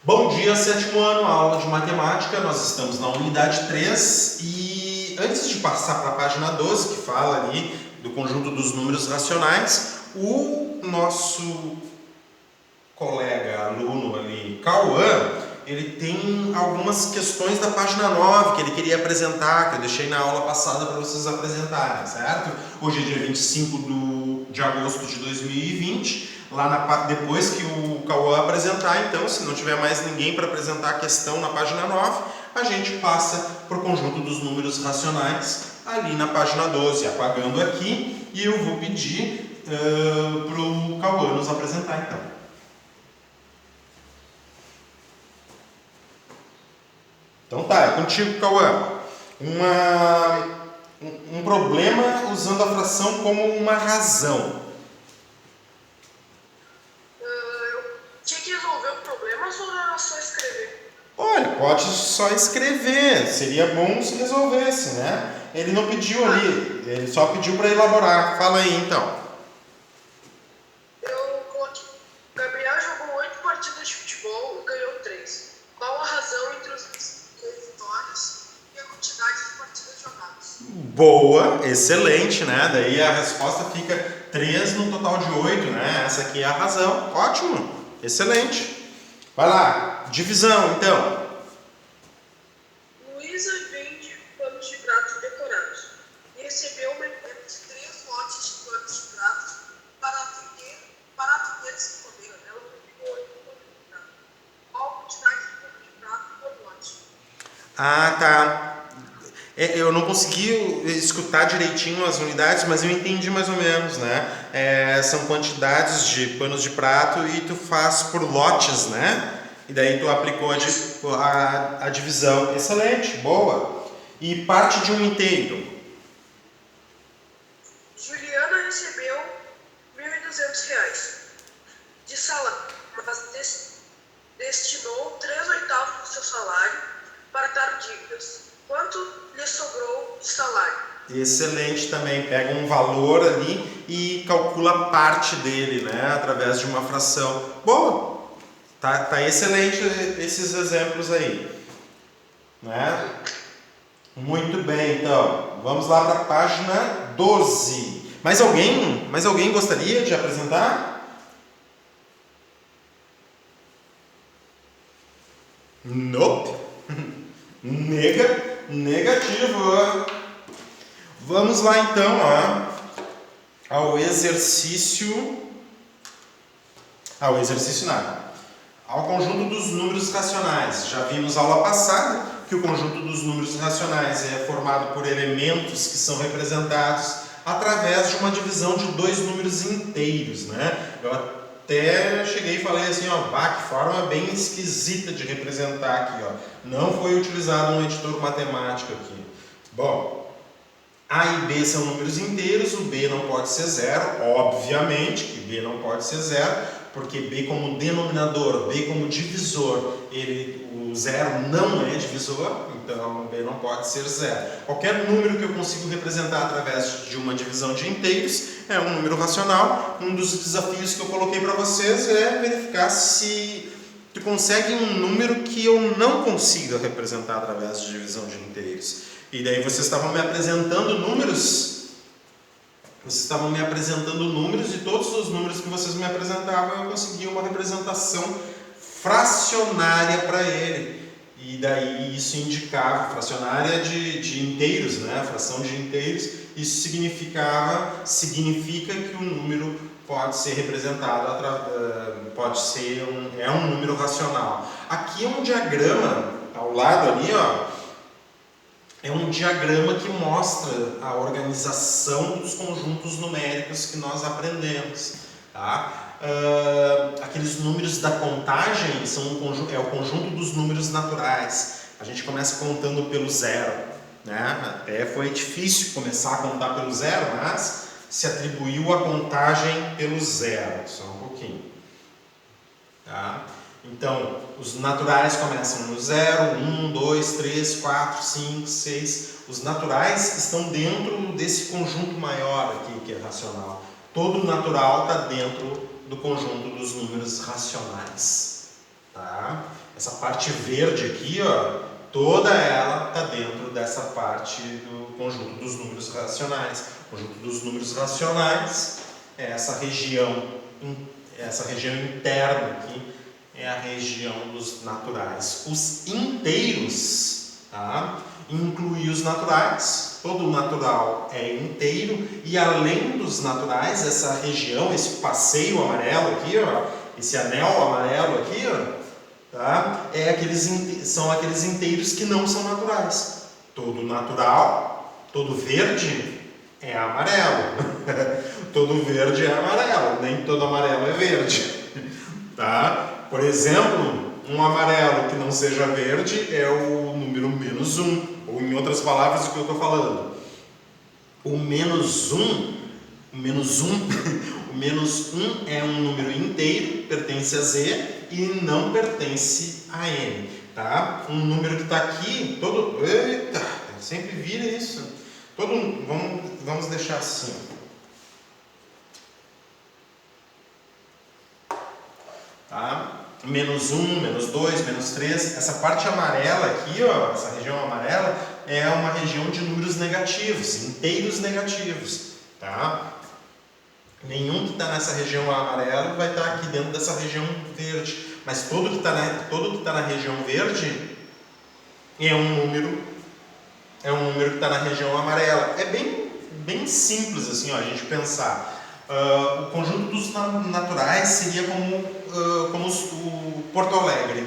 Bom dia, sétimo ano, aula de matemática. Nós estamos na unidade 3 e antes de passar para a página 12, que fala ali do conjunto dos números racionais, o nosso colega aluno ali, Cauã, ele tem algumas questões da página 9 que ele queria apresentar, que eu deixei na aula passada para vocês apresentarem, certo? Hoje é dia 25 de agosto de 2020. Depois que o Cauã apresentar, então, se não tiver mais ninguém para apresentar a questão na página 9, a gente passa para o conjunto dos números racionais ali na página 12, apagando aqui, e eu vou pedir para o Cauã nos apresentar então. Então tá, é contigo, Cauã. Um problema usando a fração como uma razão. Tinha que resolver o problema ou era só escrever? Olha, pode só escrever, seria bom se resolvesse, né? Ele não pediu ali, ele só pediu para elaborar. Fala aí então. Eu coloquei. Gabriel jogou 8 partidas de futebol e ganhou 3. Qual a razão entre as vitórias e a quantidade de partidas jogadas? Boa, excelente, né? Daí a resposta fica 3 no total de 8, né? Essa aqui é a razão. Ótimo, excelente. Vai lá, divisão então. Luísa vende panos de prato decorados e recebeu uma encomenda de 3 lotes de panos de prato para atender se encomendas. Ela publicou 8 panos de prato. Qual a quantidade de panos de prato por lote? Ah, tá. Eu não consegui escutar direitinho as unidades, mas eu entendi mais ou menos, né? São quantidades de panos de prato e tu faz por lotes, né? E daí tu aplicou a divisão. Excelente, boa. E parte de um inteiro. Juliana recebeu R$ 1.200 de salário, mas destinou 3/8 do seu salário para dar dívidas. Quanto lhe sobrou de salário? Excelente também. Pega um valor ali e calcula parte dele, né? Através de uma fração. Boa! Tá excelente esses exemplos aí. Né? Muito bem, então. Vamos lá para a página 12. Mais alguém gostaria de apresentar? Nope. Negativo. Vamos lá então ao exercício. Ao exercício nada. Ao conjunto dos números racionais. Já vimos aula passada que o conjunto dos números racionais é formado por elementos que são representados através de uma divisão de dois números inteiros, né? Eu até cheguei e falei assim, que forma bem esquisita de representar aqui, Não foi utilizado um editor matemático aqui. Bom, A e B são números inteiros, o B não pode ser zero, obviamente que B não pode ser zero, porque B como denominador, B como divisor, o zero não é divisor, então B não pode ser zero. Qualquer número que eu consigo representar através de uma divisão de inteiros é um número racional. Um dos desafios que eu coloquei para vocês é verificar se tu consegue um número que eu não consiga representar através de divisão de inteiros. E daí vocês estavam me apresentando números. E todos os números que vocês me apresentavam eu conseguia uma representação fracionária para ele. E daí isso indicava, fracionária de inteiros, né? A fração de inteiros, isso significa que o número pode ser representado, é um número racional. Aqui é um diagrama, ao lado ali, é um diagrama que mostra a organização dos conjuntos numéricos que nós aprendemos. Tá? Aqueles números da contagem é o conjunto dos números naturais. A gente começa contando pelo zero. Né? Até foi difícil começar a contar pelo zero, mas se atribuiu a contagem pelo zero. Só um pouquinho. Tá? Então, os naturais começam no 0, 1, 2, 3, 4, 5, 6. Os naturais estão dentro desse conjunto maior aqui, que é racional. Todo natural está dentro do conjunto dos números racionais. Tá? Essa parte verde aqui, ó, toda ela está dentro dessa parte do conjunto dos números racionais. O conjunto dos números racionais é essa região interna aqui, é a região dos naturais. Os inteiros, tá? Inclui os naturais, todo natural é inteiro, e além dos naturais, essa região, esse passeio amarelo aqui, ó, esse anel amarelo aqui, ó, tá? São aqueles inteiros que não são naturais. Todo natural, todo verde é amarelo. Todo verde é amarelo, nem todo amarelo é verde. Tá? Por exemplo, um amarelo que não seja verde é o número -1, ou em outras palavras, o que eu estou falando. O -1 é um número inteiro, pertence a Z e não pertence a N, tá? Um número que está aqui, eita, sempre vira isso. Vamos deixar assim. Tá? -1, -2, -3, essa parte amarela aqui, ó, essa região amarela é uma região de números negativos, inteiros negativos, tá? Nenhum que está nessa região amarela vai estar aqui dentro dessa região verde, mas todo que está na região verde é um número que está na região amarela. É bem simples assim, ó, a gente pensar. O conjunto dos naturais seria como o Porto Alegre,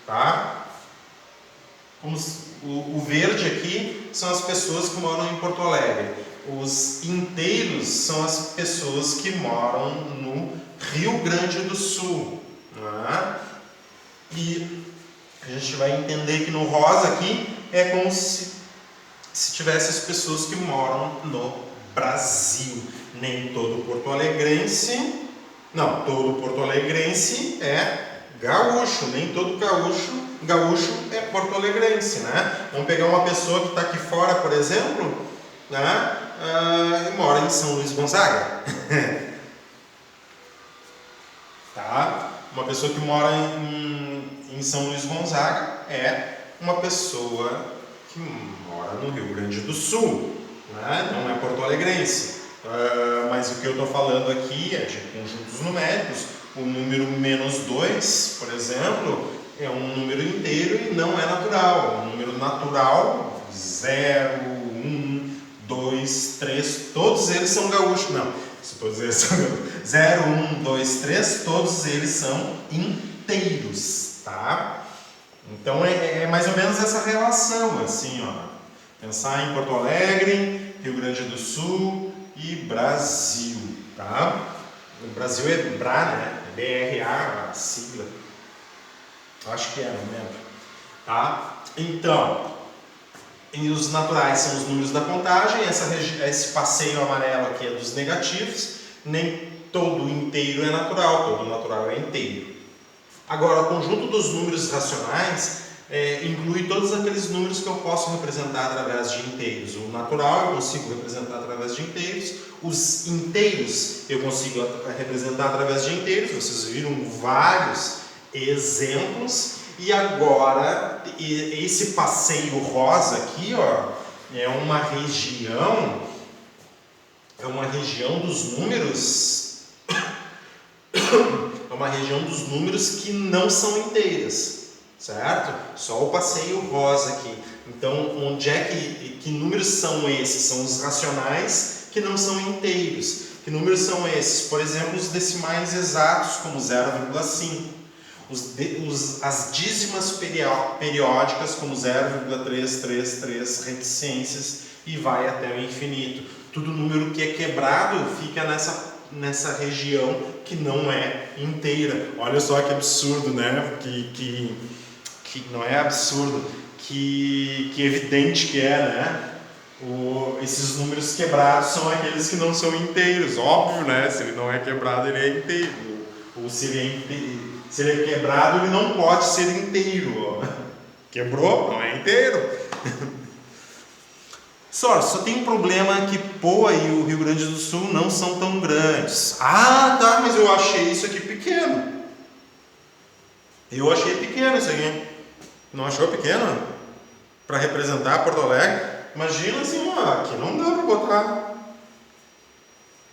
tá? O verde aqui são as pessoas que moram em Porto Alegre. Os inteiros são as pessoas que moram no Rio Grande do Sul, né? E a gente vai entender que no rosa aqui é como se tivesse as pessoas que moram no Brasil. Nem todo porto-alegrense, todo porto-alegrense é gaúcho, nem todo gaúcho é porto-alegrense, né? Vamos pegar uma pessoa que está aqui fora, por exemplo, né? E mora em São Luís Gonzaga. Tá? Uma pessoa que mora em São Luís Gonzaga é uma pessoa que mora no Rio Grande do Sul, né? Não é porto-alegrense. Mas o que eu estou falando aqui é de conjuntos numéricos. O número -2, por exemplo, é um número inteiro e não é natural. Um número natural, 0, 1, 2, 3, todos eles são gaúchos. Não, se todos eles são gaúchos. 0, 1, 2, 3, todos eles são inteiros, tá? Então é mais ou menos essa relação, assim, ó. Pensar em Porto Alegre, Rio Grande do Sul e Brasil, tá? O Brasil é BRA, né? BRA, a sigla. Acho que é, não lembro. Tá? Então, e os naturais são os números da contagem. Esse passeio amarelo aqui é dos negativos. Nem todo inteiro é natural, todo natural é inteiro. Agora, o conjunto dos números racionais inclui todos aqueles números que eu posso representar através de inteiros. O natural eu consigo representar através de inteiros, os inteiros eu consigo representar através de inteiros. Vocês viram vários exemplos. E agora, esse passeio rosa aqui, ó, é uma região dos números, é uma região dos números que não são inteiras. Certo? Só o passeio rosa aqui. Então, onde é que números são esses? São os racionais que não são inteiros. Que números são esses? Por exemplo, os decimais exatos, como 0,5. As dízimas periódicas, como 0,333, reticências, e vai até o infinito. Tudo número que é quebrado fica nessa região que não é inteira. Olha só que absurdo, né? Que não é absurdo, que evidente que é, né? Esses números quebrados são aqueles que não são inteiros, óbvio, né? Se ele não é quebrado, ele é inteiro. Ou se ele é quebrado, ele não pode ser inteiro. Ó. Quebrou, não é inteiro. Só tem um problema que Poa e o Rio Grande do Sul não são tão grandes. Ah, tá, mas eu achei isso aqui pequeno. Eu achei pequeno isso aqui. Não achou pequeno? Para representar Porto Alegre? Imagina assim, ó, aqui não dá para botar.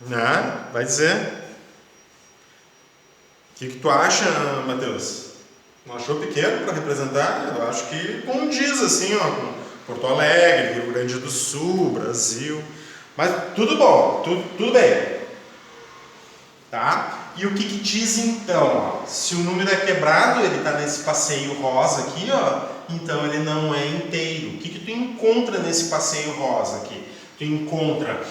Né? Vai dizer. O que tu acha, Matheus? Não achou pequeno para representar? Eu acho que condiz assim, ó, com Porto Alegre, Rio Grande do Sul, Brasil. Mas tudo bom, tudo bem. Tá? E o que diz então? Ó, se o número é quebrado, ele está nesse passeio rosa aqui, ó, então ele não é inteiro. O que tu encontra nesse passeio rosa aqui? Tu encontra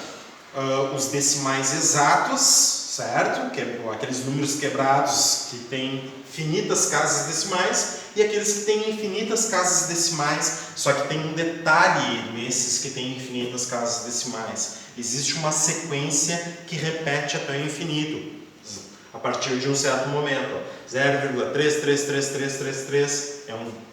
os decimais exatos, certo? Que é aqueles números quebrados que têm finitas casas decimais, e aqueles que têm infinitas casas decimais, só que tem um detalhe nesses que têm infinitas casas decimais. Existe uma sequência que repete até o infinito, a partir de um certo momento. 0,33333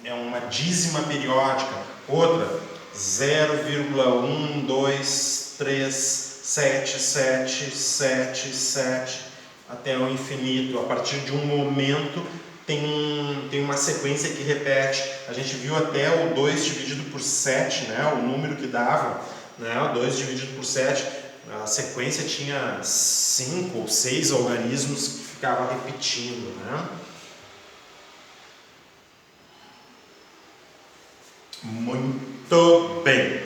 é uma dízima periódica. Outra, 0,1237777 até o infinito. A partir de um momento tem uma sequência que repete. A gente viu até o 2 dividido por 7, né? O número que dava, né? O 2 dividido por 7, a sequência tinha 5 ou 6 algarismos que ficava repetindo, né? Muito bem.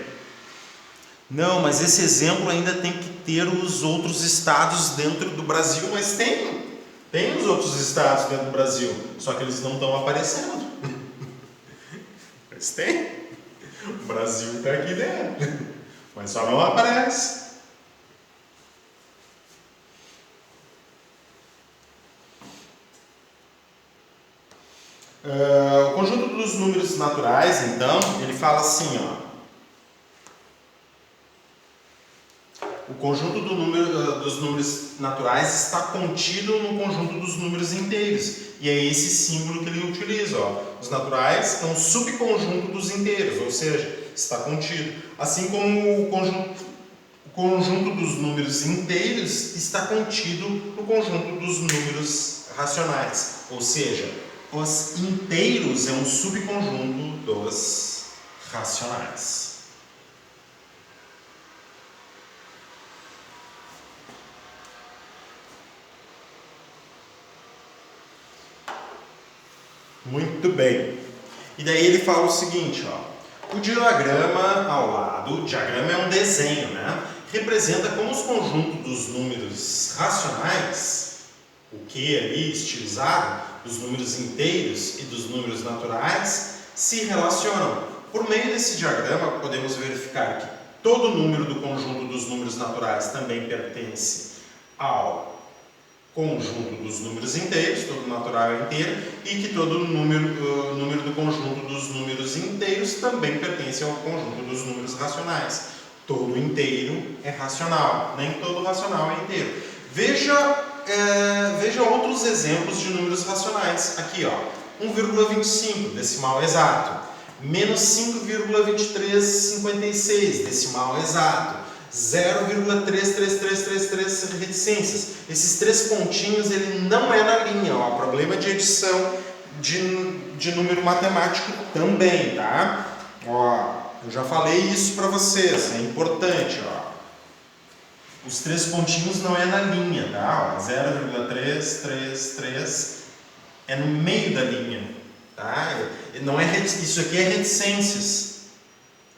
Não, mas esse exemplo ainda tem que ter os outros estados dentro do Brasil, mas tem os outros estados dentro do Brasil, só que eles não estão aparecendo. Mas tem. O Brasil está aqui dentro, mas só não aparece. O conjunto dos números naturais, então, ele fala assim, ó. O conjunto dos números naturais está contido no conjunto dos números inteiros. E é esse símbolo que ele utiliza. Ó. Os naturais é um subconjunto dos inteiros, ou seja, está contido. Assim como o conjunto dos números inteiros está contido no conjunto dos números racionais. Ou seja, os inteiros é um subconjunto dos racionais. Muito bem. E daí ele fala o seguinte, ó. O diagrama ao lado, o diagrama é um desenho, né? Representa como os conjuntos dos números racionais, o que ali estilizado, dos números inteiros e dos números naturais, se relacionam. Por meio desse diagrama, podemos verificar que todo número do conjunto dos números naturais também pertence ao conjunto dos números inteiros, todo natural é inteiro, e que todo número do conjunto dos números inteiros também pertence ao conjunto dos números racionais. Todo inteiro é racional, nem todo racional é inteiro. Veja outros exemplos de números racionais. Aqui, ó, 1,25, decimal exato. Menos 5,2356, decimal exato. 0,33333 reticências. Esses três pontinhos, ele não é na linha, ó. Problema de edição de número matemático também, tá? Ó, eu já falei isso para vocês, é importante, ó. Os três pontinhos não é na linha, tá? Ó, 0,333 é no meio da linha, tá? Não é isso aqui é reticências.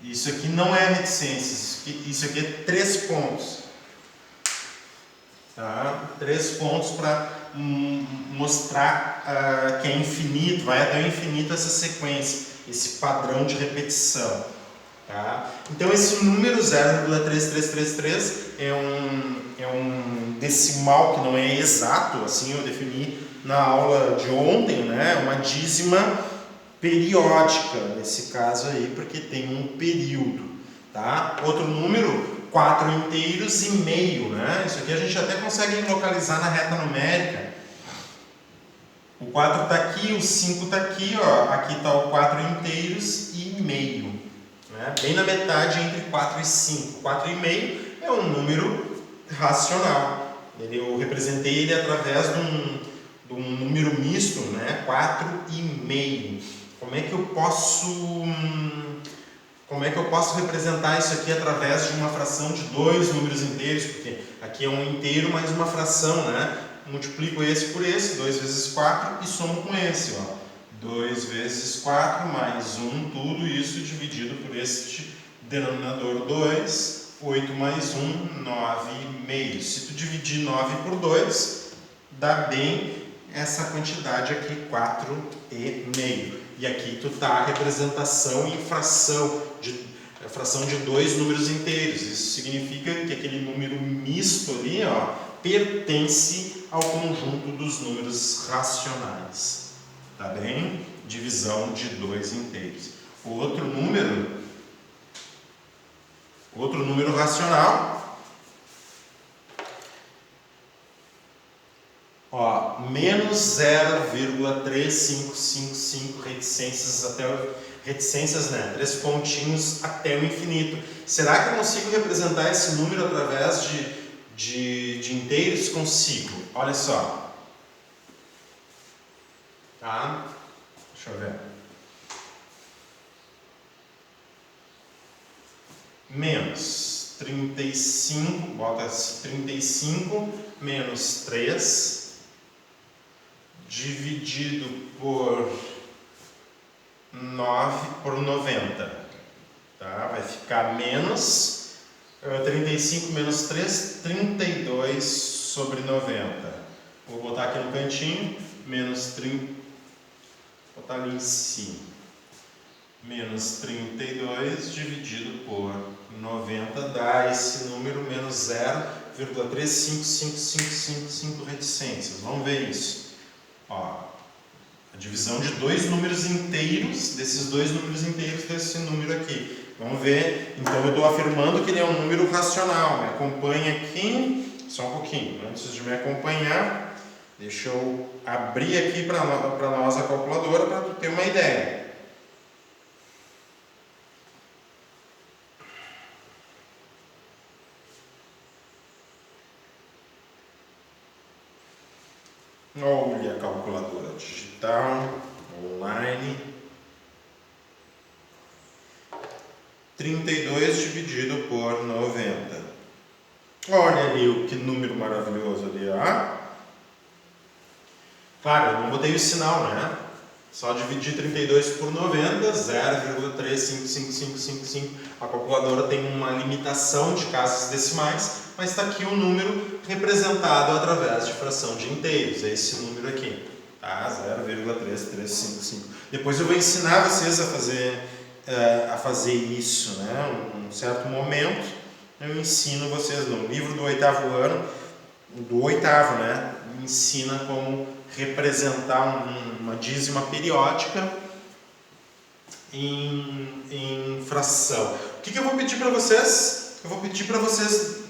Isso aqui não é reticências, isso aqui é 3 pontos. Tá? 3 pontos para mostrar que é infinito, vai até o infinito essa sequência, esse padrão de repetição. Tá? Então esse número 0,3333 é um decimal que não é exato, assim eu defini na aula de ontem, né? Uma dízima periódica, nesse caso aí, porque tem um período, tá? Outro número, 4 inteiros e meio, né? Isso aqui a gente até consegue localizar na reta numérica. O 4 está aqui, o 5 está aqui, ó. Aqui está o 4 inteiros e meio, né? Bem na metade entre 4 e 5. 4 e meio é um número racional. Eu representei ele através um número misto, né? 4,5. Como é que eu posso representar isso aqui através de uma fração de dois números inteiros? Porque aqui é um inteiro mais uma fração, né? Multiplico esse por esse, 2 vezes 4 e somo com esse, ó. 2 vezes 4 mais 1, tudo isso dividido por este denominador 2, 8 mais 1, 9,5. Se tu dividir 9 por 2, dá bem essa quantidade aqui, 4,5. E aqui tu tá a representação em fração de dois números inteiros. Isso significa que aquele número misto ali, ó, pertence ao conjunto dos números racionais. Tá bem? Divisão de dois inteiros. Outro número racional, ó, menos 0,3555 reticências, né? 3 pontinhos até o infinito. Será que eu consigo representar esse número através de inteiros? Consigo. Olha só. Tá? Deixa eu ver. Menos 35, bota 35 menos 3 dividido por 90, tá? Vai ficar menos 35 menos 3, 32 sobre 90. Vou botar aqui no cantinho, menos 30, vou botar ali em cima, menos 32 dividido por 90 dá esse número, menos 0,35555 reticências. Vamos ver isso. Ó, a divisão de dois números inteiros, desses dois números inteiros desse número aqui. Vamos ver, então eu estou afirmando que ele é um número racional. Me acompanha aqui, só um pouquinho. Antes de me acompanhar, deixa eu abrir aqui para nós a calculadora para tu ter uma ideia. Olha a calculadora digital, online. 32 dividido por 90. Olha ali que número maravilhoso ali, ó. Claro, eu não botei o sinal, né? Só dividir 32 por 90, 0,35555. A calculadora tem uma limitação de casas decimais, mas está aqui o número representado através de fração de inteiros. É esse número aqui, tá? 0,3355. Depois eu vou ensinar vocês a fazer isso, né? Um certo momento eu ensino vocês no livro do oitavo ano, né? Ensina como representar uma dízima periódica em fração. O que eu vou pedir para vocês? Eu vou pedir para vocês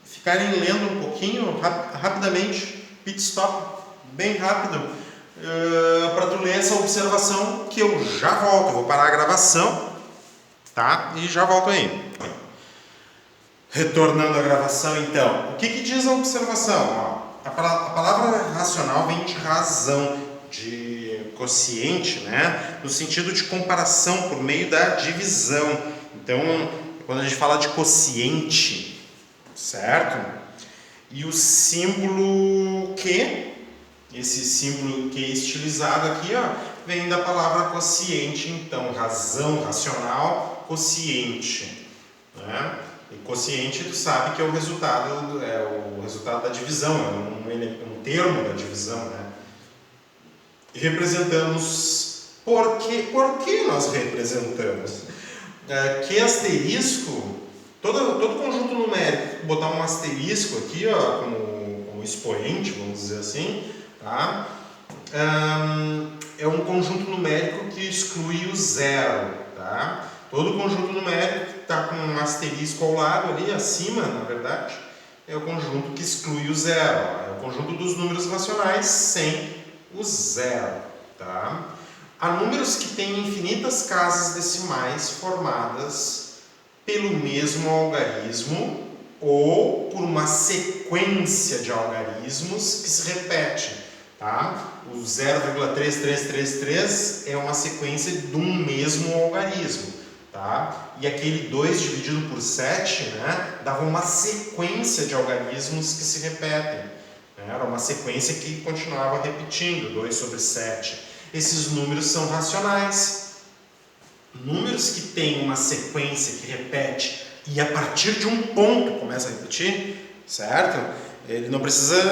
ficarem lendo um pouquinho, rapidamente, pit stop, bem rápido, para tu ler essa observação, que eu já volto. Eu vou parar a gravação, tá? E já volto aí. Retornando à gravação, então, o que diz a observação? Ó, a palavra racional vem de razão, de quociente, né? No sentido de comparação por meio da divisão. Então, quando a gente fala de quociente, certo? E o símbolo Q, esse símbolo Q estilizado aqui, ó, vem da palavra quociente. Então, razão, racional, quociente, né? E quociente, tu sabe que é o resultado da divisão, é um termo da divisão, né? E representamos, por que nós representamos? Que asterisco, todo conjunto numérico, botar um asterisco aqui, ó, como expoente, vamos dizer assim, tá? É um conjunto numérico que exclui o zero, tá? Todo conjunto numérico que está com um asterisco ao lado ali, acima, na verdade, é o conjunto que exclui o zero. É o conjunto dos números racionais sem o zero, tá? Há números que têm infinitas casas decimais formadas pelo mesmo algarismo ou por uma sequência de algarismos que se repete. Tá? O 0,3333 é uma sequência de um mesmo algarismo. Tá? E aquele 2 dividido por 7, né, dava uma sequência de algarismos que se repetem. Né? Era uma sequência que continuava repetindo, 2 sobre 7. Esses números são racionais. Números que têm uma sequência que repete e a partir de um ponto começa a repetir, certo? Ele não precisa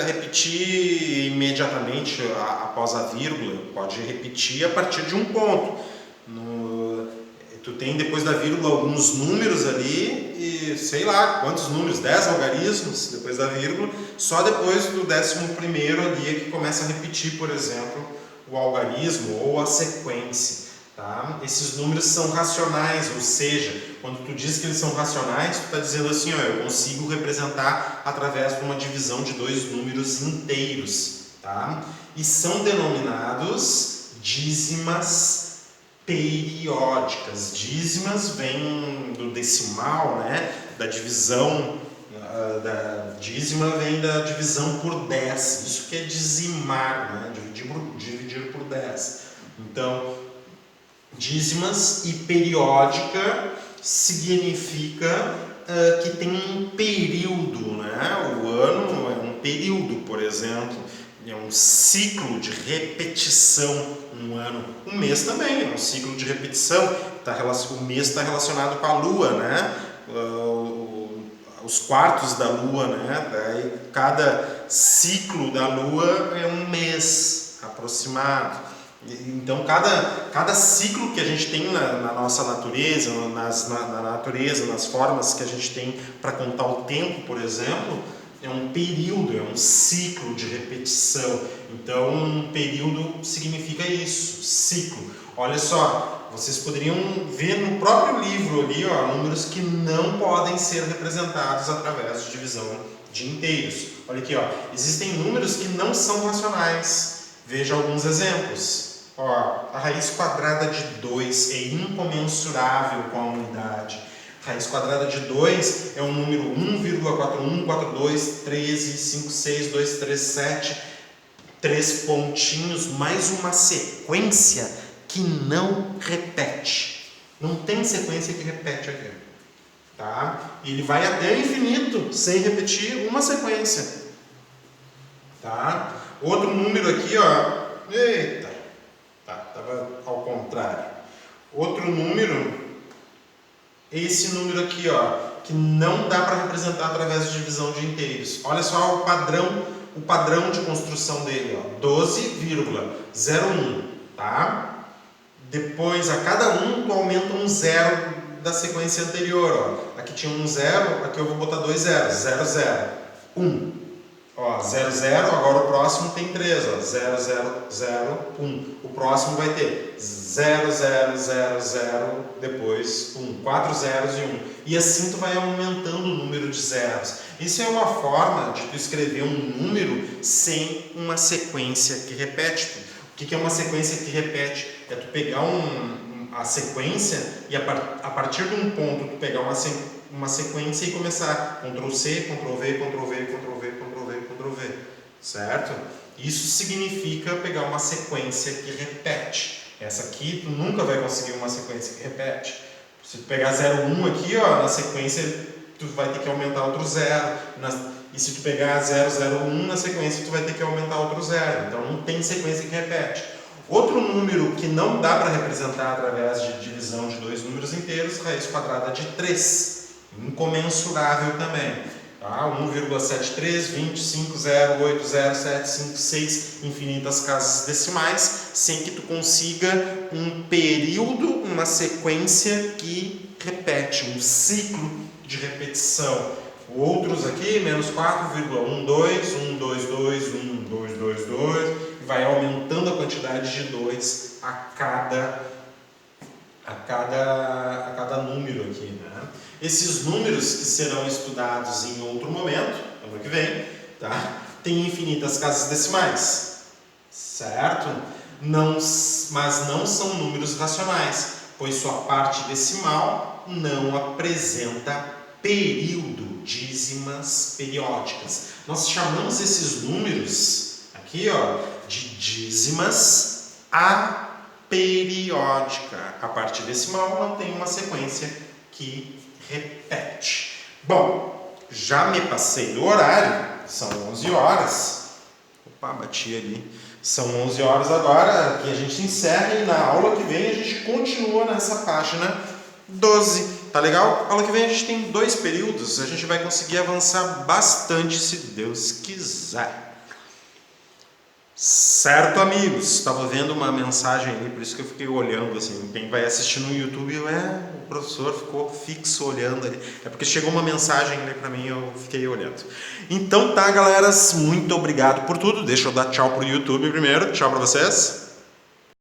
repetir imediatamente após a vírgula, pode repetir a partir de um ponto. Tu tem depois da vírgula alguns números ali e sei lá quantos números, 10 algarismos depois da vírgula, só depois do 11º ali é que começa a repetir, por exemplo, o algarismo ou a sequência. Tá? Esses números são racionais, ou seja, quando tu diz que eles são racionais, tu está dizendo assim, ó, eu consigo representar através de uma divisão de dois números inteiros. Tá? E são denominados dízimas periódicas. Dízimas vem do decimal, né? Da divisão, da dízima vem da divisão por 10. Isso que é dizimar, né? Dividir por 10. Então, dízimas e periódica significa que tem um período, né? O ano é um período, por exemplo, é um ciclo de repetição, um ano. Um mês também é um ciclo de repetição, o mês está relacionado com a lua, né? Os quartos da lua, né? Daí, cada ciclo da lua é um mês aproximado. Então, cada ciclo que a gente tem na nossa natureza, na natureza, nas formas que a gente tem para contar o tempo, por exemplo, é um período, é um ciclo de repetição. Então, um período significa isso, ciclo. Olha só, vocês poderiam ver no próprio livro ali, ó, números que não podem ser representados através de divisão de inteiros. Olha aqui, ó, existem números que não são racionais. Veja alguns exemplos. Ó, a raiz quadrada de 2 é incomensurável com a unidade. Raiz quadrada de 2 é um número 1,414213562337, 3 pontinhos, mais uma sequência que não repete. Não tem sequência que repete aqui. Tá? E ele vai até o infinito sem repetir uma sequência. Tá? Outro número aqui, ó. Eita! Estava ao contrário. Outro número, esse número aqui, ó, que não dá para representar através de divisão de inteiros. Olha só o padrão de construção dele, ó, 12,01, tá? Depois, a cada um, tu aumenta um zero da sequência anterior, ó. Aqui tinha um zero, aqui eu vou botar dois zeros, 0, 0, 1. Ó, 0, 0, agora o próximo tem 3, ó, 0, 0, 0, 1. O próximo vai ter 0, 0, 0, 0, depois 1, 4 zeros e 1. E assim tu vai aumentando o número de zeros. Isso é uma forma de tu escrever um número sem uma sequência que repete. O que é uma sequência que repete? É tu pegar a sequência e a partir de um ponto tu pegar uma sequência e começar Ctrl+C, Ctrl+V, Ctrl+V, Ctrl+V, Ctrl+V, Ctrl+V, certo? Isso significa pegar uma sequência que repete. Essa aqui tu nunca vai conseguir uma sequência que repete. Se tu pegar 0, 1 aqui, ó, na sequência tu vai ter que aumentar outro 0. E se tu pegar 0, 0, 1 na sequência tu vai ter que aumentar outro 0. Então não tem sequência que repete. Outro número que não dá para representar através de divisão de dois números inteiros, raiz quadrada de 3. Incomensurável também. Tá? 1,7325080756, infinitas casas decimais, sem que tu consiga um período, uma sequência que repete, um ciclo de repetição. Outros aqui, menos 4,12, 122, 1222, vai aumentando a quantidade de 2 a cada número aqui, né? Esses números que serão estudados em outro momento, ano que vem, tá? Tem infinitas casas decimais, certo? Mas não são números racionais, pois sua parte decimal não apresenta período, dízimas periódicas. Nós chamamos esses números Aqui, ó, de dízimas a periódica. A parte decimal não tem uma sequência que repete. Bom, já me passei do horário, são 11 horas. Opa, bati ali. São 11 horas agora, que a gente encerra e na aula que vem a gente continua nessa página 12. Tá legal? Aula que vem a gente tem 2 períodos, a gente vai conseguir avançar bastante se Deus quiser. Certo, amigos? Estava vendo uma mensagem ali, por isso que eu fiquei olhando assim. Quem vai assistir no YouTube, o professor ficou fixo olhando ali. É porque chegou uma mensagem ali para mim e eu fiquei olhando. Então tá, galera, muito obrigado por tudo. Deixa eu dar tchau pro YouTube primeiro. Tchau para vocês.